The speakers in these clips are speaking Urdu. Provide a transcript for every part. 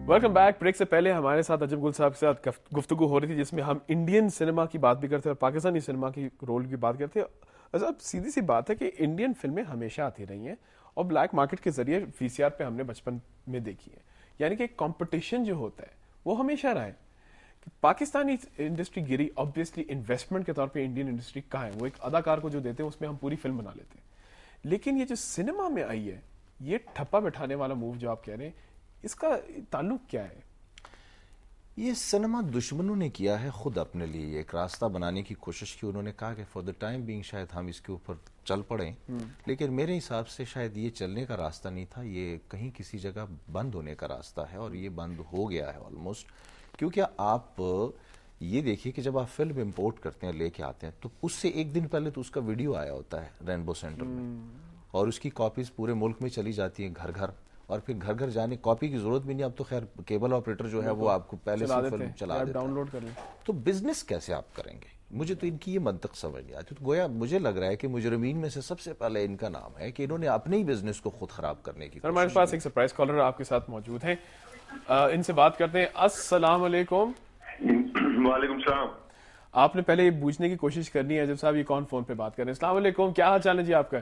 Welcome back. بریک سے پہلے ہمارے ساتھ عجب گل صاحب کے ساتھ گفتگو ہو رہی تھی جس میں ہم انڈین سنیما کی بات بھی کرتے اور پاکستانی سنیما کی رول کی بات کرتے. اب سیدھی سی بات ہے کہ انڈین فلمیں ہمیشہ آتی رہی ہیں اور بلیک مارکیٹ کے ذریعے وی سی آر پہ ہم نے بچپن میں دیکھی ہے. یعنی کہ ایک کمپٹیشن جو ہوتا ہے وہ ہمیشہ رہا ہے. پاکستانی انڈسٹری گری آبویسلی انویسٹمنٹ کے طور پہ انڈین انڈسٹری کہاں ہے, وہ ایک اداکار کو جو دیتے ہیں اس میں ہم پوری فلم بنا لیتے ہیں. لیکن یہ جو سنیما میں آئی ہے, یہ ٹھپا بٹھانے والا موو جو آپ کہہ رہے ہیں, اس کا تعلق کیا ہے؟ یہ سنیما دشمنوں نے کیا ہے خود اپنے لیے ایک راستہ بنانے کی کوشش کی. انہوں نے کہا کہ فار دا ٹائم بینگ شاید ہم اس کے اوپر چل پڑیں, لیکن میرے حساب سے شاید یہ چلنے کا راستہ نہیں تھا, یہ کہیں کسی جگہ بند ہونے کا راستہ ہے اور یہ بند ہو گیا ہے آلموسٹ. کیونکہ آپ یہ دیکھیے کہ جب آپ فلم امپورٹ کرتے ہیں لے کے آتے ہیں تو اس سے ایک دن پہلے تو اس کا ویڈیو آیا ہوتا ہے رینبو سینٹر میں, اور اس کی کاپیز پورے ملک میں چلی جاتی ہیں گھر گھر, اور پھر گھر گھر جانے کاپی کی ضرورت بھی نہیں. اب تو خیر کیبل آپریٹر جو ہے وہ آپ کو پہلے سے فلم چلا دیتا ڈاؤن لوڈ کر لیں. تو بزنس کیسے آپ کریں گے؟ مجھے تو ان کی یہ منطق سمجھ نہیں آتی. تو گویا مجھے لگ رہا ہے کہ مجرمین میں سے سب سے پہلے ان کا نام ہے کہ انہوں نے اپنے ہی بزنس کو خود خراب کرنے کی. ہمارے پاس ایک سرپرائز کالر آپ کے ساتھ موجود ہیں, ان سے بات کرتے ہیں. السلام علیکم. وعلیکم السلام. آپ نے پہلے یہ پوچھنے کی کوشش کرنی ہے جب صاحب یہ کون فون پہ بات کر رہے ہیں. السلام علیکم, کیا حال چال ہے جی آپ کا؟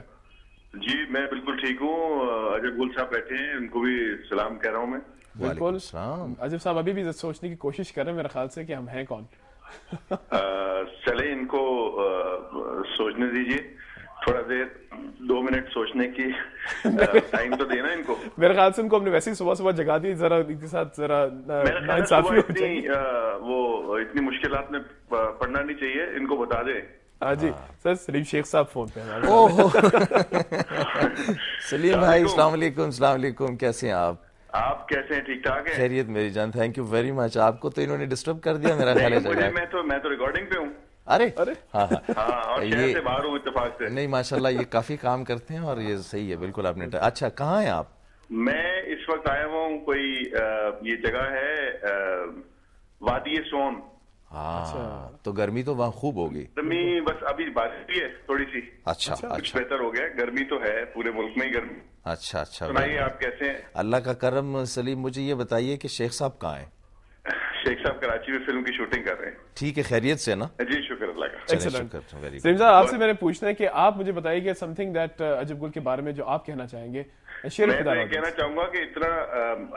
جی میں بالکل ٹھیک ہوں. عجب گل صاحب بیٹھے ہیں, ان کو بھی سلام کہہ رہا ہوں میں. بالکل. عجب صاحب ابھی بھی سوچنے کی کوشش کر رہے ہیں میرے خیال سے کہ ہم ہیں کون. چلے ان کو سوچنے دیجیے, تھوڑا دیر 2 منٹ سوچنے کی ٹائم تو دینا ان کو. میرے خیال سے ان کو ہم نے ویسے ہی صبح صبح جگا دی, ذرا ان کے ساتھ ذرا ناانصافی ہو جائے گی. وہ اتنی مشکلات میں پڑھنا نہیں چاہیے, ان کو بتا دیں. ہاں جی سر, سلیم شیخ صاحب فون پہ. سلیم بھائی السلام علیکم. السلام علیکم, کیسے ہیں آپ؟ آپ کیسے ہیں؟ ٹھیک ٹھاک ہے؟ خیریت میری جان, تھینک یو ویری مچ. آپ کو تو انہوں نے ڈسٹرب کر دیا میرا خیال ہے. میں تو ریکارڈنگ پہ ہوں. ارے ہاں ہاں, اور شہر سے باہر ہوں اتفاق سے. نہیں ماشاءاللہ یہ کافی کام کرتے ہیں اور یہ صحیح ہے بالکل. آپ نے اچھا کہاں ہیں آپ؟ میں اس وقت آیا ہوں کوئی یہ جگہ ہے وادی سون. ہاں تو گرمی تو وہاں خوب ہوگی. گرمی بس ابھی بارش بھی ہے تھوڑی سی. اچھا کچھ بہتر ہو گیا. گرمی تو ہے پورے ملک میں ہی گرمی. اچھا اچھا, سنائیے آپ کیسے ہیں؟ اللہ کا کرم. سلیم مجھے یہ بتائیے کہ شیخ صاحب کہاں ہیں؟ شیخ صاحب کراچی میں فلم کی شوٹنگ کر رہے ہیں. ٹھیک ہے, خیریت سے نا؟ جی شکر اللہ کا. سلیم صاحب آپ سے میں نے پوچھنا ہے کہ آپ مجھے بتائیے کہ سم تھنگ دیٹ عجب گل کے بارے میں جو آپ کہنا چاہیں گے. میں کہنا چاہوں گا کہ اتنا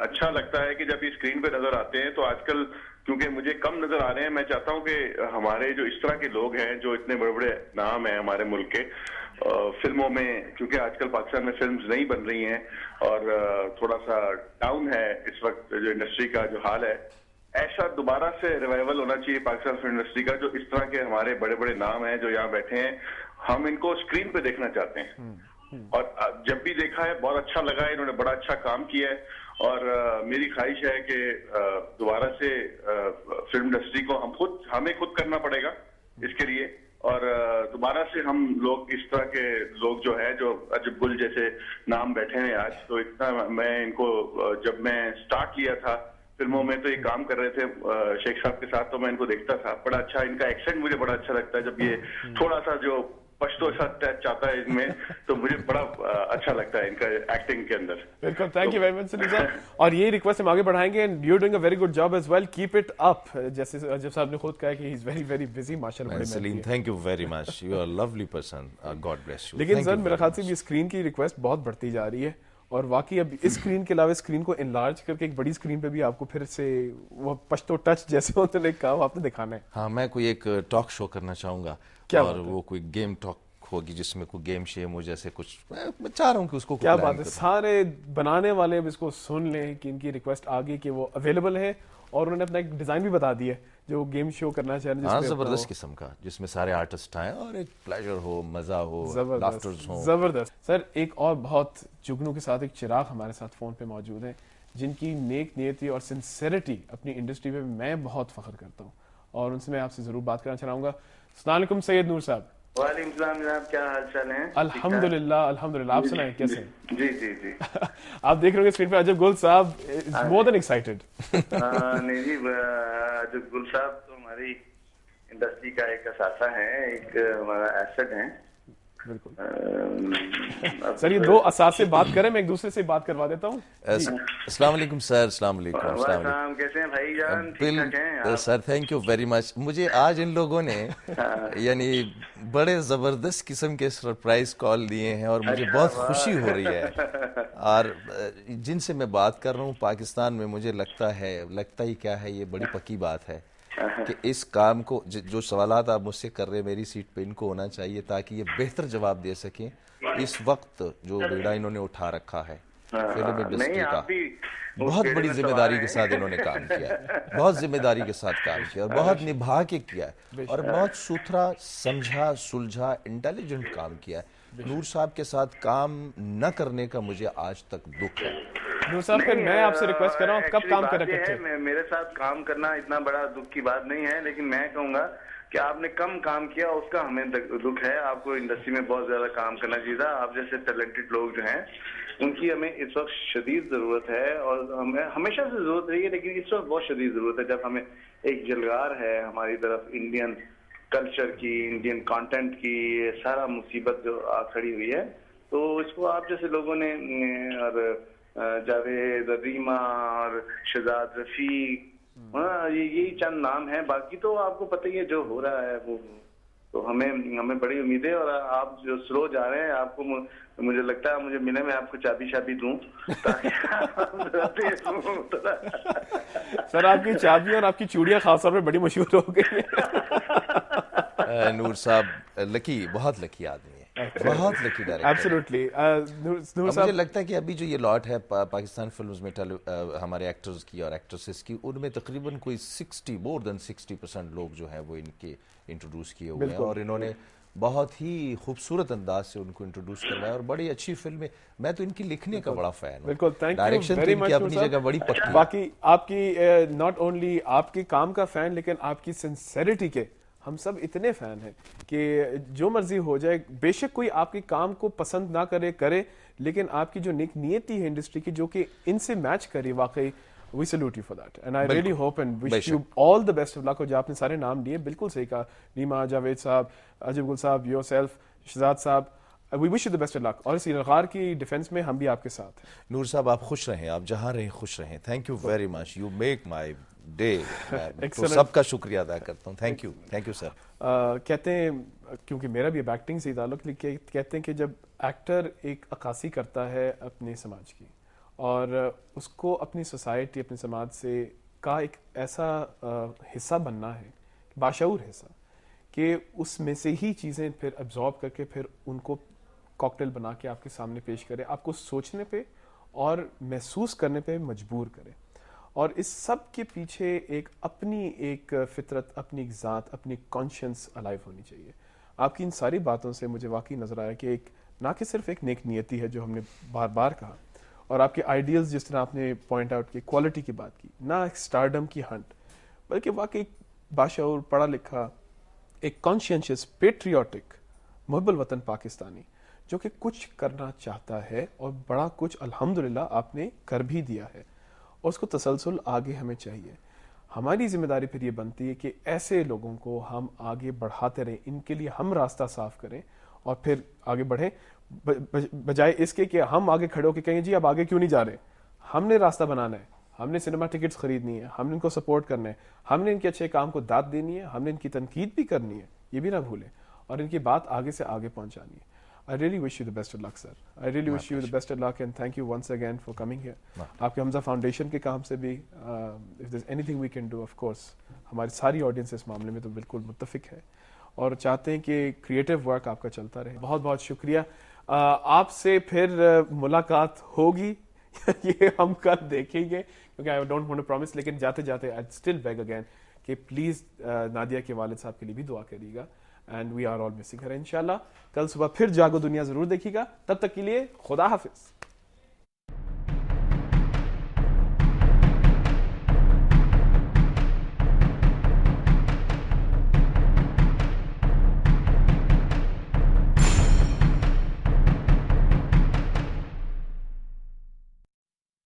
اچھا لگتا ہے کہ جب یہ اسکرین پہ نظر آتے ہیں تو آج کل کیونکہ مجھے کم نظر آ رہے ہیں, میں چاہتا ہوں کہ ہمارے جو اس طرح کے لوگ ہیں جو اتنے بڑے بڑے نام ہیں ہمارے ملک کے فلموں میں, کیونکہ آج کل پاکستان میں فلمز نہیں بن رہی ہیں اور تھوڑا سا ڈاؤن ہے اس وقت جو انڈسٹری کا جو حال ہے, ایسا دوبارہ سے ریوائول ہونا چاہیے پاکستان فلم انڈسٹری کا. جو اس طرح کے ہمارے بڑے بڑے نام ہیں جو یہاں بیٹھے ہیں, ہم ان کو اسکرین پہ دیکھنا چاہتے ہیں. اور جب بھی دیکھا ہے بہت اچھا لگا ہے, انہوں نے بڑا اچھا کام کیا ہے. اور میری خواہش ہے کہ دوبارہ سے فلم انڈسٹری کو ہمیں خود کرنا پڑے گا اس کے لیے, اور دوبارہ سے ہم لوگ اس طرح کے لوگ جو ہے جو عجب گل جیسے نام بیٹھے ہیں آج, تو اتنا میں ان کو جب میں سٹارٹ کیا تھا فلموں میں تو یہ کام کر رہے تھے شیخ صاحب کے ساتھ, تو میں ان کو دیکھتا تھا. بڑا اچھا ان کا ایکسنٹ مجھے بڑا اچھا لگتا ہے. جب یہ تھوڑا سا جو پشتو ساتھ چاہتا ہے اس میں, تو مجھے بڑا اچھا لگتا ہے ان کا ایکٹنگ کے اندر. بالکل, thank you very much Salim صاحب. اور یہ ریکویسٹ ہم آگے بڑھائیں گے. And you are doing a very good job as well, keep it up. جیسے عجب صاحب نے خود کہا کہ he is very very busy ماشاءاللہ. Salim thank you very much, you are lovely person, God bless you. لیکن سر میرا خیال سے بھی اسکرین کی ریکویسٹ بہت بڑھتی جا رہی ہے, اور واقعی اب اس اسکرین کے علاوہ اسکرین کو انلارج کر کے ایک بڑی اسکرین پہ بھی آپ کو پھر سے وہ پشتو ٹچ جیسے ہوتے ہیں کہا آپ نے دکھانا ہے. ہاں میں کوئی ایک ٹاک شو کرنا چاہوں گا, اور وہ کوئی گیم ٹاک ہوگی جس میں کوئی گیم شیم ہو جیسے کچھ. میں چاہ رہا ہوں کہ اس کو کیا بات ہے, سارے بنانے والے اب اس کو سن لیں کہ ان کی ریکویسٹ آ گئی کہ وہ اویلیبل ہے, اور انہوں نے اپنا ایک ڈیزائن بھی بتا دی ہے جو گیم شو کرنا چاہ رہے ہیں. ہاں زبردست قسم کا, جس میں سارے آرٹسٹ آئیں اور ایک پلیجر ہو, مزہ ہو, لافٹرز ہوں. زبردست. سر ایک اور بہت جگنوں کے ساتھ ایک چراغ ہمارے ساتھ فون پہ موجود ہیں جن کی نیک نیتی اور سنسیریٹی اپنی انڈسٹری پہ میں بہت فخر کرتا ہوں, اور ان سے میں آپ سے ضرور بات کرنا چاہوں گا. السلام علیکم سید نور صاحب. وعلیکم السلام جناب, کیا حال چال ہیں؟ الحمدللہ الحمدللہ, آپ سنائیں کیسے ہیں؟ جی جی جی. آپ دیکھ رہے ہوں اسکرین پہ عجب گل صاحب مور دین ایکسائٹیڈ. نہیں جی, عجب گل صاحب تو ہماری انڈسٹری کا ایک اثاثہ ہیں, ایک ہمارا ایسٹ ہیں. بالکل سر یہ دو اساتذے بات کریں میں ایک دوسرے سے بات کروا دیتا ہوں. السلام علیکم سر. السلام علیکم. السلام علیکم. کیسے ہیں بھائی جان؟ بالکل سر, تھینک یو ویری مچ. مجھے آج ان لوگوں نے یعنی بڑے زبردست قسم کے سرپرائز کال دیے ہیں اور مجھے بہت خوشی ہو رہی ہے. اور جن سے میں بات کر رہا ہوں پاکستان میں مجھے لگتا ہی کیا ہے, یہ بڑی پکی بات ہے کہ اس کام کو جو سوالات آپ مجھ سے کر رہے ہیں میری سیٹ پہ ان کو ہونا چاہیے تاکہ یہ بہتر جواب دے سکیں اس وقت جو بیڑا انہوں نے اٹھا رکھا ہے فلم انڈسٹری کا. بہت بڑی ذمہ داری کے ساتھ انہوں نے کام کیا ہے, بہت ذمہ داری کے ساتھ کام کیا اور بہت نبھا کے کیا ہے اور بہت ستھرا سمجھا سلجھا انٹیلیجنٹ کام کیا ہے. نور صاحب کے ساتھ کام نہ کرنے کا مجھے آج تک دکھ ہے. نور صاحب پھر میں آپ سے ریکویسٹ کر رہا ہوں کب کام کر رہے ہیں؟ میرے ساتھ کام کرنا اتنا بڑا دکھ کی بات نہیں ہے, لیکن میں کہوں گا کہ آپ نے کم کام کیا اس کا ہمیں دکھ ہے. آپ کو انڈسٹری میں بہت زیادہ کام کرنا چاہیے تھا. آپ جیسے ٹیلنٹڈ لوگ جو ہیں ان کی ہمیں اس وقت شدید ضرورت ہے اور ہمیں ہمیشہ سے ضرورت رہی ہے, لیکن اس وقت بہت شدید ضرورت ہے جب ہمیں ایک جلگار ہے ہماری طرف انڈین کلچر کی, انڈین کانٹینٹ کی, سارا مصیبت جو آ کھڑی ہوئی ہے. تو اس کو آپ جیسے لوگوں نے اور جاوید, ریما اور شہزاد رفیق, یہی چند نام ہیں, باقی تو آپ کو پتہ ہی ہے جو ہو رہا ہے وہ. تو ہمیں بڑی امید ہے اور آپ جو سلو جا رہے ہیں آپ کو مجھے لگتا ہے مجھے ملے میں آپ کو چابی شابی دوں سر آپ کی چابی اور آپ کی چوڑیاں خاص طور پہ بڑی مشہور ہو گئی ہیں. نور صاحب لکی, بہت لکی آدمی ہے, بہت لکی ڈائریکٹر. ایبسولوٹلی. مجھے لگتا ہے کہ ابھی جو یہ لاٹ ہے پاکستان فلمز میں ہمارے ایکٹرز کی اور ایکٹریسز کی, ان میں تقریباً کوئی 60% لوگ جو ہیں وہ ان کے انٹروڈیوس کیے ہوئے ہیں اور انہوں نے بہت ہی خوبصورت انداز سے ان کو انٹروڈیوس کروایا اور بڑی اچھی فلم ہے. میں تو ان کی لکھنے کا بڑا فین ہوں. بالکل, تھینک یو ڈائریکشن تو ان کی اپنی جگہ بڑی پکی ہے. باقی آپ کی ناٹ اونلی آپ کے کام کا فین لیکن آپ کی سنسیریٹی کے ہم سب اتنے فین ہیں کہ جو مرضی ہو جائے, بے شک کوئی آپ کے کام کو پسند نہ کرے لیکن آپ کی جو نیک نیتی ہے انڈسٹری کی جو کہ ان سے میچ کرے, واقعی we salute you for that and I really hope and wish you all the best of luck. اور جو آپ نے سارے نام لیے بالکل صحیح کہا, نیما, جاوید صاحب, عجب گل صاحب, یور سیلف, شہزاد صاحب, we wish you the best of luck. اور سیریل غار کی ڈیفنس میں ہم بھی آپ کے ساتھ ہیں. نور صاحب آپ خوش رہیں, آپ جہاں رہیں خوش رہیں. Thank you very much, you make my day. تو سب کا شکریہ ادا کرتا ہوں. Thank you sir. کہتے ہیں کیونکہ میرا بھی اب ایکٹنگ سے تعلق, کہتے ہیں کہ جب ایکٹر ایک عکاسی کرتا ہے اپنے سماج کی اور اس کو اپنی سوسائٹی, اپنے سماج سے کا ایک ایسا حصہ بننا ہے, باشعور حصہ, کہ اس میں سے ہی چیزیں پھر ابزارب کر کے پھر ان کو کاکٹیل بنا کے آپ کے سامنے پیش کرے, آپ کو سوچنے پہ اور محسوس کرنے پہ مجبور کرے. اور اس سب کے پیچھے اپنی ایک فطرت, اپنی ایک ذات, اپنی کانشنس الائیو ہونی چاہیے. آپ کی ان ساری باتوں سے مجھے واقعی نظر آیا کہ ایک نہ کہ صرف ایک نیک نیتی ہے جو ہم نے بار بار کہا, اور آپ کے آئیڈیلز جس طرح آپ نے پوائنٹ آؤٹ کی, کوالٹی کی بات کی, نہ ایک سٹارڈم کی ہنٹ, بلکہ واقعی باشعور, پڑھا لکھا, ایک کانشینشیس, پیٹریوٹک, محب الوطن پاکستانی جو کہ کچھ کرنا چاہتا ہے اور بڑا کچھ الحمدللہ آپ نے کر بھی دیا ہے, اور اس کو تسلسل آگے ہمیں چاہیے. ہماری ذمہ داری پھر یہ بنتی ہے کہ ایسے لوگوں کو ہم آگے بڑھاتے رہیں, ان کے لیے ہم راستہ صاف کریں اور پھر آگے بڑھیں, بجائے اس کے کہ ہم آگے کھڑے ہو کے کہیں جی اب آگے کیوں نہیں جا رہے. ہم نے راستہ بنانا ہے, ہم نے سنیما ٹکٹس خریدنی ہے, ہم نے ان کو سپورٹ کرنا ہے, ہم نے ان کے اچھے کام کو داد دینی ہے, ہم نے ان کی تنقید بھی کرنی ہے, یہ بھی نہ بھولیں, اور ان کی بات آگے سے آگے پہنچانی ہے. I really wish you the best of luck, sir. I really wish you the best of luck and thank you once again for coming here. آپ کے حمزہ فاؤنڈیشن کے کام سے بھی if there's anything we can do, of course, ہماری ساری آڈینس اس معاملے میں تو بالکل متفق ہے اور چاہتے ہیں کہ کریٹو ورک آپ کا چلتا رہے. بہت بہت شکریہ. آپ سے پھر ملاقات ہوگی یہ ہم کل دیکھیں گے کیونکہ I don't want to promise, لیکن جاتے جاتے I'd still beg again کہ پلیز نادیہ کے والد صاحب کے لیے بھی دعا کریے گا. And we are all missing her. انشاءاللہ کل صبح پھر جاگو دنیا ضرور دیکھیے گا. تب تک کے لیے خدا حافظ.